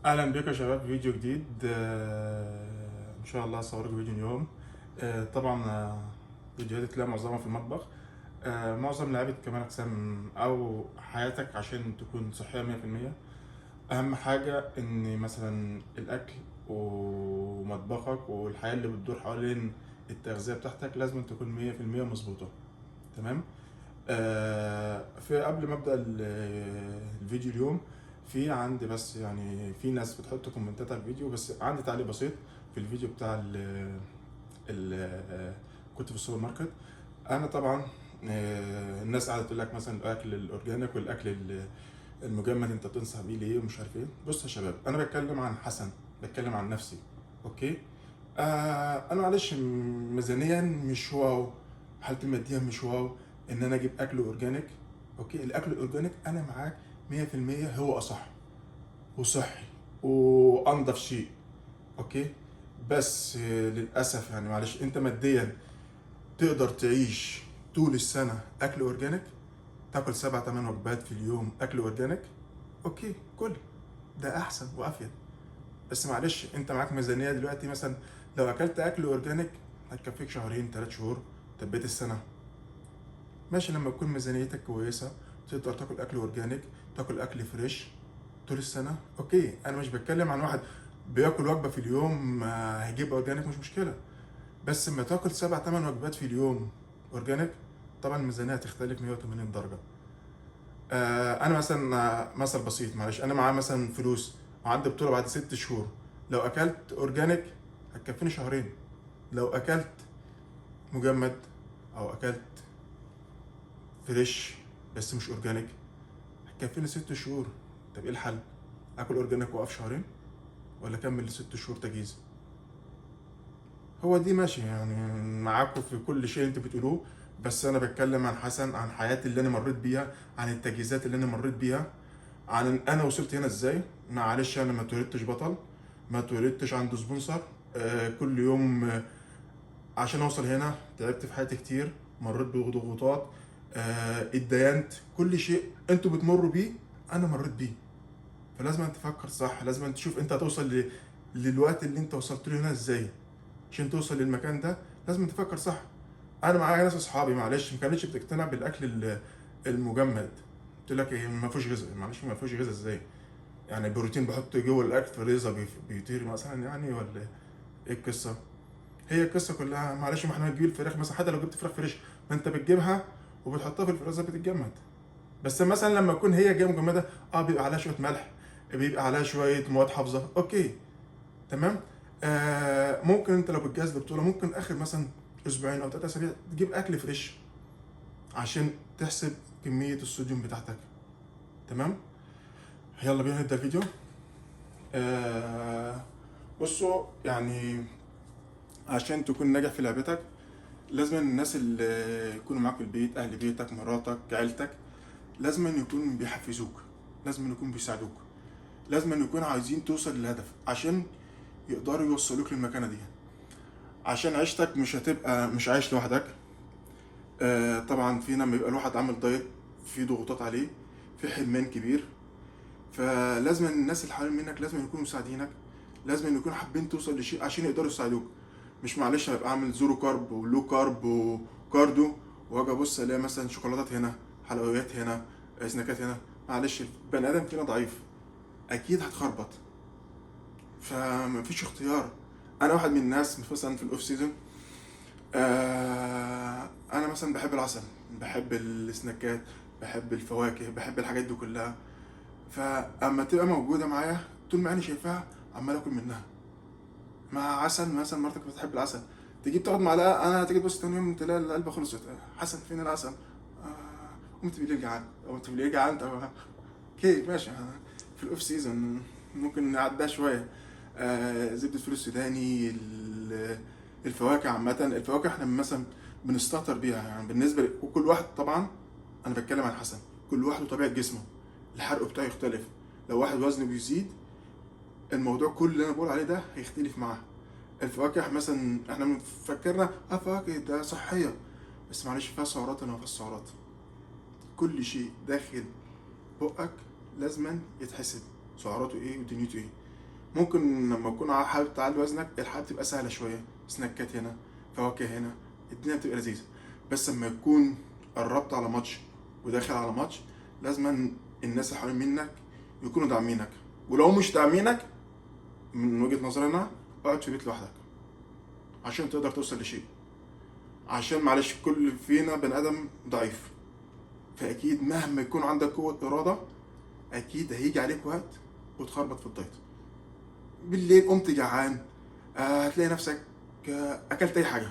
اهلا بكم يا شباب في فيديو جديد. ان شاء الله هصوركم فيديو اليوم. طبعا فيديوهاتي تلاقي معظمها في المطبخ. معظم لعيبه كمال اجسام او حياتك عشان تكون صحيه 100%. اهم حاجه ان مثلا الاكل ومطبخك والحياه اللي بتدور حوالين التغذيه بتاعتك لازم تكون 100% مظبوطه. تمام. في قبل ما ابدا الفيديو اليوم، في عندي بس يعني في ناس بتحط كومنتات على الفيديو، بس عندي تعليق بسيط في الفيديو بتاع ال كنت في السوبر ماركت. انا طبعا الناس قاعده تقول لك مثلا الاكل الاورجانيك والاكل المجمد انت بتنصح بيه ليه ومش عارف ايه. بص يا شباب، انا بتكلم عن حسن، بتكلم عن نفسي. اوكي. انا معلش ميزانيا مش واو، حالتي الماديه مش واو ان انا اجيب اكل اورجانيك. اوكي، الاكل الاورجانيك انا معاك 100% هو اصح وصحي وانضف شيء. اوكي. بس للاسف يعني معلش انت ماديا تقدر تعيش طول السنه اكل اورجانيك، تاكل 7 8 وجبات في اليوم اكل اورجانيك. اوكي كل ده احسن وافيد. بس معلش انت معاك ميزانيه دلوقتي، مثلا لو اكلت اكل اورجانيك هتكفيك شهرين 3 شهور، تبيت السنه. ماشي لما تكون ميزانيتك كويسه تقدر تاكل اكل اورجانيك، تاكل اكل فريش طول السنه. اوكي، انا مش بتكلم عن واحد بياكل وجبه في اليوم هيجيب اورجانيك، مش مشكله. بس لما تاكل 7 8 وجبات في اليوم اورجانيك، طبعا الميزانيه هتختلف 180 درجه. انا مثلا مثل بسيط، معلش انا معايا مثلا فلوس وعندي بطوله بعد 6 شهور، لو اكلت اورجانيك هتكفيني شهرين. لو اكلت مجمد او اكلت فريش بس مش اورجانيك هتكفيني 6 شهور. طب ايه الحل؟ اكل اورجانيك واقف شهرين ولا اكمل 6 شهور تجهيز؟ هو دي ماشي يعني معاكم في كل شيء انتوا بتقولوه، بس انا بتكلم عن حسن، عن حياتي اللي انا مريت بيها، عن التجهيزات اللي انا مريت بيها، عن انا وصلت هنا ازاي. معلش انا ما اتولدتش بطل، ما اتولدتش عند سبونسر. كل يوم عشان اوصل هنا تعبت في حياتي كتير، مريت بضغوطات، اتدينت، كل شيء انتوا بتمروا بيه انا مريت بيه. فلازم أن تفكر صح، لازم أن تشوف انت هتوصل للوقت اللي انت وصلت له هنا ازاي. عشان توصل للمكان ده لازم تفكر صح. انا معايا ناس اصحابي معلش ما كانتش بتقتنع بالاكل المجمد. قلت لك ايه، ما فيهوش غذاء. معلش ما فيهوش غذاء ازاي؟ يعني البروتين بحط جوه الاكل فريزر بيطير مثلا يعني، ولا ايه القصه؟ هي القصه كلها معلش، ما احنا بنجيب الفراخ مثلا، حتى لو جبت فراخ فريش ما انت بتجيبها وبتحطها في الفريزر بتتجمد. بس مثلا لما تكون هي جايه مجمده، بيبقى عليها شويه ملح، بيبقى عليها شويه مواد حافظه. اوكي تمام. ممكن انت لو بتجهز لبطوله ممكن اخر مثلا اسبوعين او 3 اسابيع تجيب اكل فريش عشان تحسب كميه الصوديوم بتاعتك. تمام. يلا بينا نبدا الفيديو. آه بصوا يعني عشان تكون ناجح في لعبتك لازم الناس اللي يكونوا معاك في البيت، اهل بيتك، مراتك، عيلتك، لازم أن يكونوا بيحفزوك، لازم أن يكونوا بيساعدوك، لازم أن يكونوا عايزين توصل للهدف عشان يقدروا يوصلوك للمكانة دي. عشان عيشتك مش هتبقى مش عايش لوحدك. طبعا في لما يبقى الواحد عامل دايت في ضغوطات عليه، في حرمان كبير، فلازم الناس اللي حوالين منك لازم يكونوا مساعدينك، لازم يكونوا حابين توصل لشيء عشان يقدروا يساعدوك. مش معلش هبقى عامل زيرو كارب ولو كارب وكاردو واجي ابص الاقي مثلا شوكولاتات هنا، حلويات هنا، سناكات هنا. معلش البني ادم فينا ضعيف، اكيد هتخربط، فمفيش اختيار. انا واحد من الناس مثلا في الاوف سيزون، انا مثلا بحب العسل، بحب السناكات، بحب الفواكه، بحب الحاجات دي كلها. فاما تبقى موجوده معايا طول ما انا شايفاها عمال اكل منها. مع عسل مثلا مرتك بتحب العسل، تجيب تاخد معلقه، انا تيجي تبص تاني يوم تلاقي العلبه خلصت. حسن فين العسل؟ قمت بالليل جعان، قمت بالليل جعان. طب اوكي ماشي. في الاوف سيزون ممكن نعدها شويه. زبده فول السوداني، الفواكه عامه. الفواكه احنا مثلا بنستهتر بيها يعني بالنسبه وكل واحد طبعا. انا بتكلم عن حسن، كل واحد وطبيعه جسمه، الحرق بتاعه يختلف. لو واحد وزنه بيزيد الموضوع كل اللي انا بقول عليه ده هيختلف معاه. الفواكه مثلا احنا فكرنا فواكه ده صحيه، بس معلش فيها سعرات ولا ما فيهاش سعرات. كل شيء داخل بقك لازما يتحسب سعراته ايه ودنيته ايه. ممكن لما تكون حابب تعلي وزنك الحياة بتبقى سهلة شوية، سناكات هنا، فواكه هنا، الدنيا بتبقى لذيذة. بس لما يكون قربت على ماتش وداخل على ماتش، لازم الناس اللي حوالين منك يكونوا داعمينك، ولو مش داعمينك من وجهة نظري انا، اقعد في بيت لوحدك عشان تقدر توصل لشيء. عشان معلش كل فينا بني ادم ضعيف، فاكيد مهما يكون عندك قوة ارادة اكيد هيجي عليك وقت وتخربط في الدايت. بالليل قمت جعان، هتلاقي نفسك اكلت اي حاجة.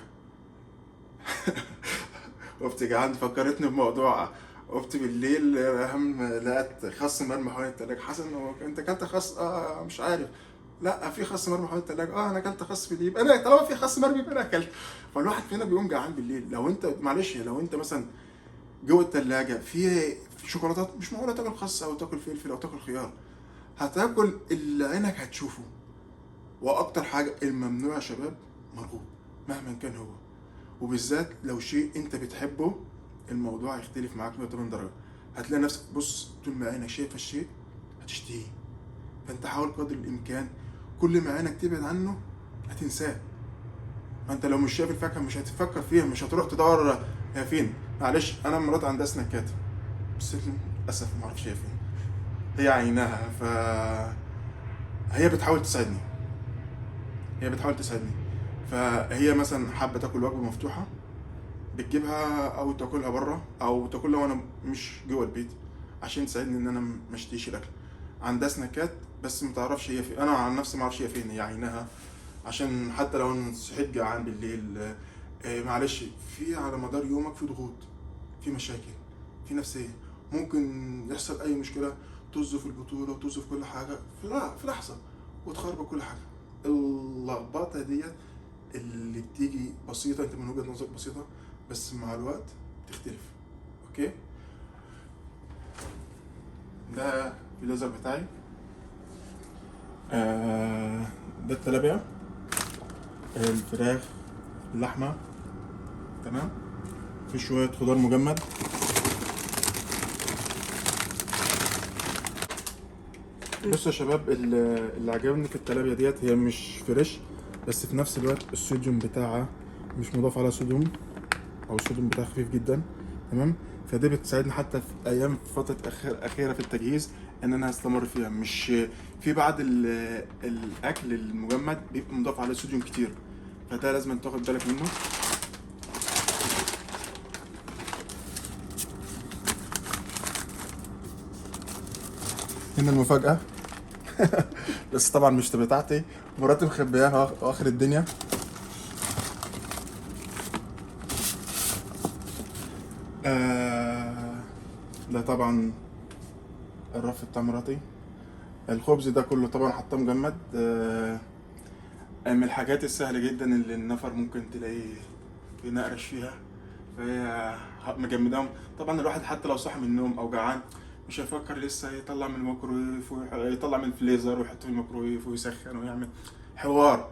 قمت جعان فكرتني بموضوع، قمت بالليل اهم لقيت خس مرمي حوالين التلاجة. حسن هو انت اكلت خس؟ مش عارف. لا في خس مرمي حوالين التلاجة. انا اكلت خس في دي، يبقى انا طالما في خس مرمي يبقى انا اكلت. فالواحد فينا بيقوم جعان بالليل. لو انت معلش لو انت مثلا جوه التلاجة في شوكولاتات، مش معقولة تاكل خس او تاكل فلفل او تاكل خيار، هتاكل اللي عينك هتشوفه. واكتر حاجة الممنوع يا شباب مرغوب مهما كان هو، وبالذات لو شيء انت بتحبه الموضوع هيختلف معاك 180 درجة. هتلاقي نفسك بص طول ما عينك شايفة الشيء هتشتهيه. فانت حاول قدر الامكان كل ما عينك تبعد عنه هتنساه. ما انت لو مش شايف الفاكهة مش هتفكر فيها، مش هتروح تدور هي فين. معلش انا مرات عندها سناكات بس للاسف ما اعرفش هي فين، هي عيناها. هي بتحاول تساعدني، هي بتحاول تساعدني. فهي مثلا حابة تاكل وجبة مفتوحة بتجيبها او تاكلها بره او تاكلها وانا مش جوه البيت عشان تساعدني ان انا ما اشتيش الاكل. عندها سناكات بس ما تعرفش هي فين، انا عن نفسي ما اعرفش هي فين، هي عينها. عشان حتى لو انا صحيت جعان بالليل، معلش في على مدار يومك في ضغوط، في مشاكل، في نفسيه، ممكن يحصل اي مشكله طز في البطوله وطز في كل حاجه في لحظه وتخرب كل حاجه. اللخبطه ديت اللي بتيجي بسيطه، انت من وجهه نظرك بسيطه بس مع الوقت تختلف. اوكي، ده الليزر بتاعي. ده التلابية، الفراخ، اللحمة، تمام. في شوية خضار مجمد. بصوا يا شباب، اللي عجبني في التلابية ديت هي مش فريش، بس في نفس الوقت الصوديوم بتاعها مش مضاف على صوديوم، او الصوديوم بتاعها خفيف جدا، تمام. فدي بتساعدني حتى في ايام فتره اخيره في التجهيز ان انا استمر فيها. مش في بعض الاكل المجمد بيبقى مضاف عليه صوديوم كتير، فده لازم تاخد بالك منه. هنا المفاجاه. بس طبعا مش بتاعتي، مراتي مخبياها اخر الدنيا. ده طبعا الرف بتاع مراتي. الخبز ده كله طبعا حطاه مجمد. من الحاجات السهلة جدا اللي النفر ممكن تلاقيه ينقرش فيها، فهي مجمدهم. طبعا الواحد حتى لو صاحي من النوم او جعان مش هيفكر لسه يطلع من الميكرويف ويطلع من الفريزر ويحط في الميكرويف ويسخن ويعمل حوار.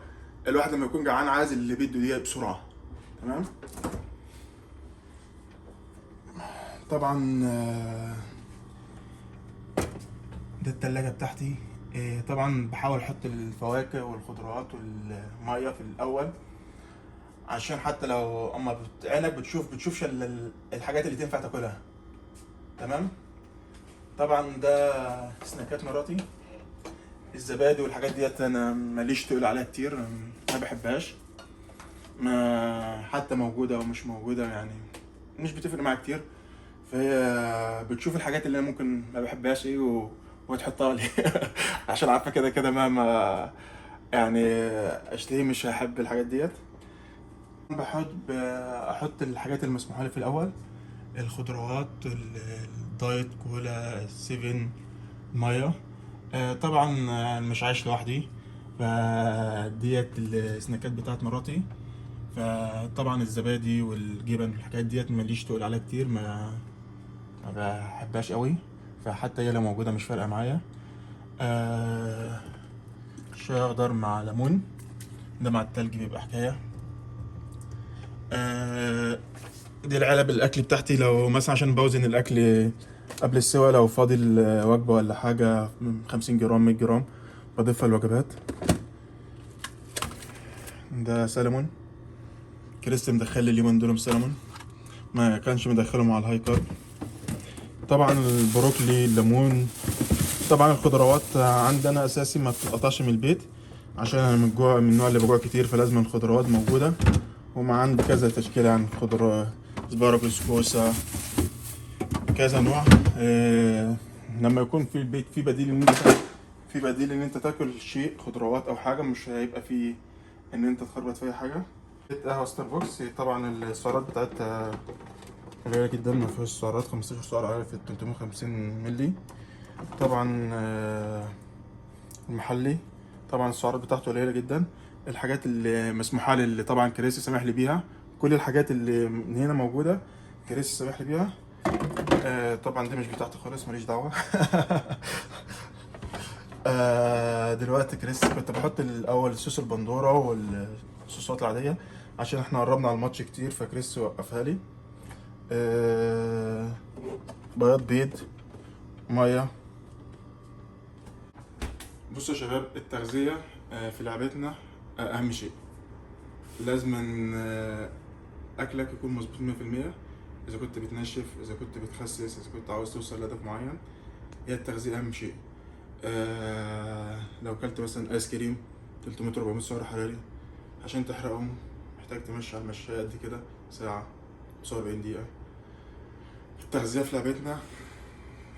الواحد لما يكون جعان عايز اللي بده اياه بسرعة، تمام. طبعا ده التلاجة بتاعتي. طبعا بحاول احط الفواكه والخضروات والميه في الاول عشان حتى لو اما عينك بتشوفش الحاجات اللي تنفع تاكلها، تمام. طبعا ده سناكات مراتي، الزبادي والحاجات ديت انا ماليش تقول عليها كتير، ما بحبهاش. ما حتى موجوده او مش موجوده يعني مش بتفرق معايا كتير. فهي بتشوف الحاجات اللي انا ممكن ما بحبهاش ايه وتحطها لي. عشان عارفه كده كده مهما يعني اشتهي مش هحب الحاجات ديت. بحب احط الحاجات المسموحه لي في الاول، الخضروات، الدايت كولا، السيفن، ميه. طبعا مش عايش لوحدي، فديت السناكات بتاعت مراتي. فطبعا الزبادي والجبن والحاجات ديت ماليش تقول عليها كتير، ما بحبهاش قوي، فحتى هي لو موجوده مش فارقه معايا. شاي اخضر مع ليمون، ده مع التلج بيبقى حكايه. دي العلب الاكل بتاعتي لو مثلا عشان بوزن الاكل قبل السوا، لو فاضل وجبه ولا حاجه 50 جرام 100 جرام بضيفها الوجبات. ده سلمون، كريس مدخل لي اليومين دول سلمون، ما كانش مدخله مع الهاي كارب. طبعا البروكلي، الليمون، طبعا الخضروات عندنا اساسي ما بتتقطعش من البيت، عشان انا من جوع، من النوع اللي بجوع كتير، فلازم الخضروات موجوده. وما عندي كذا تشكيله عن خضروات، اسبارجوس، كوسه، كذا نوع. لما يكون في البيت في بديل ان انت تاكل شيء خضروات او حاجه، مش هيبقى في ان انت تخربط في اي حاجه. قهوه ستاربكس، طبعا السعرات بتاعتها قليله جدا، ما فيهاش سعرات، 15 سعر في 350 مللي. طبعا المحلي طبعا السعرات بتاعته قليله جدا. الحاجات اللي مسموحه لي، اللي طبعا كريسي سامح لي بيها، كل الحاجات اللي من هنا موجوده كريسي سامح لي بيها. طبعا دي مش بتاعتي خالص، ماليش دعوه. دلوقتي كريس كنت بحط الاول صوص البندوره والصوصات العاديه، عشان احنا قربنا على الماتش كتير، فكريس وقفها لي. بيض، ميه. بصوا يا شباب، التغذيه في لعبتنا اهم شيء. لازم اكلك يكون مظبوط 100%. اذا كنت بتنشف، اذا كنت بتخسس، اذا كنت عاوز توصل لهدف معين، هي التغذيه اهم شيء. لو كلت مثلا ايس كريم 300 400 سعر حراري، عشان تحرقهم محتاج تمشي على المشاية قد كده ساعة، 45 دقيقة. التغذية في لعبتنا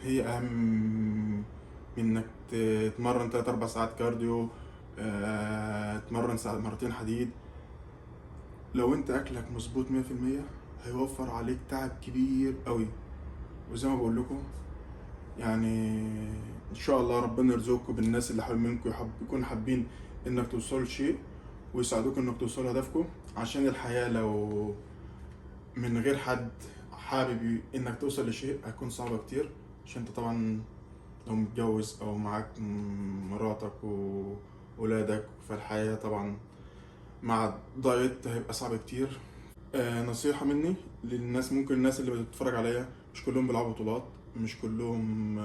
هي أهم من إنك تتمرن 3 4 ساعات كارديو، تتمرن مرتين حديد. لو انت أكلك مظبوط 100%، هيوفر عليك تعب كبير قوي. وزي ما بقول لكم، يعني ان شاء الله ربنا يرزقكم بالناس اللي حوالين منكم يكونوا حابين انك توصلوا لشيء، ويساعدوك انك توصلوا لهدفكم. عشان الحياة لو من غير حد حابب انك توصل لشيء هتكون صعبة كتير. عشان انت طبعا لو متجوز او معاك مراتك وولادك، فالحياة طبعا مع دايت هيبقى صعب كتير. نصيحة مني للناس، ممكن الناس اللي بتتفرج عليا مش كلهم بيلعبوا بطولات، مش كلهم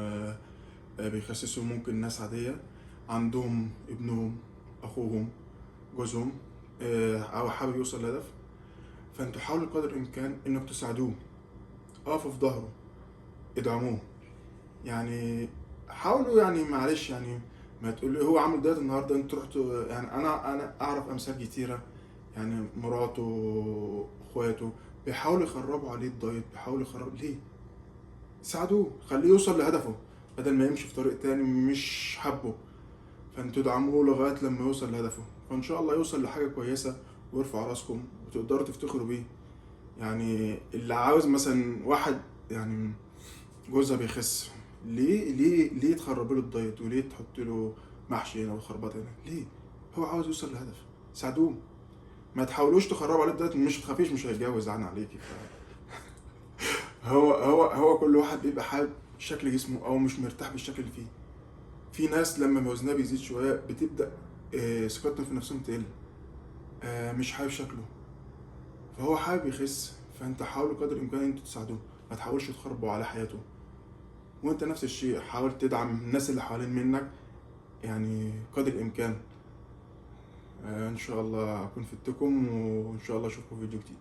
بيخسسوا، ممكن ناس عادية عندهم ابنهم، اخوهم، جوزهم او حابب يوصل لهدف. فانتوا حاولوا قدر الامكان انك تساعدوه، اقفوا في ظهره، ادعموه. يعني حاولوا، يعني معلش، يعني ما تقول هو عامل دايت النهارده انت رحتوا. يعني انا اعرف امثال كتيره، يعني مراته، اخواته بيحاولوا يخربوا عليه الدايت، بيحاولوا يخربوا ليه. ساعدوه، خليه يوصل لهدفه بدل ما يمشي في طريق تاني مش حبه. فانتوا ادعموه لغايه لما يوصل لهدفه، فان شاء الله يوصل لحاجه كويسه ويرفع راسكم وتقدروا تفتخروا بيه. يعني اللي عاوز مثلا واحد يعني جوزها بيخس، ليه تخرب له الدايت، وليه تحط له محشي هنا وخربطه هنا؟ ليه؟ هو عاوز يوصل لهدف، ساعدوه. ما تحاولوش تخربوا عليه الدايت، مش تخافيش، مش هيتجوز عن عليكي. هو كل واحد بيبقى حابب شكل جسمه او مش مرتاح بالشكل اللي فيه. في ناس لما وزنها بيزيد شويه بتبدا ثقتهم في نفسهم تقل، مش حابب شكله، فهو حابب يخس. فانت حاول قدر الامكان ان انتوا تساعدوه، ما تحاولش تخربوا على حياته. وانت نفس الشيء حاول تدعم الناس اللي حوالين منك، يعني قدر الامكان. ان شاء الله اكون فدتكم، وان شاء الله اشوفكم في فيديو جديد.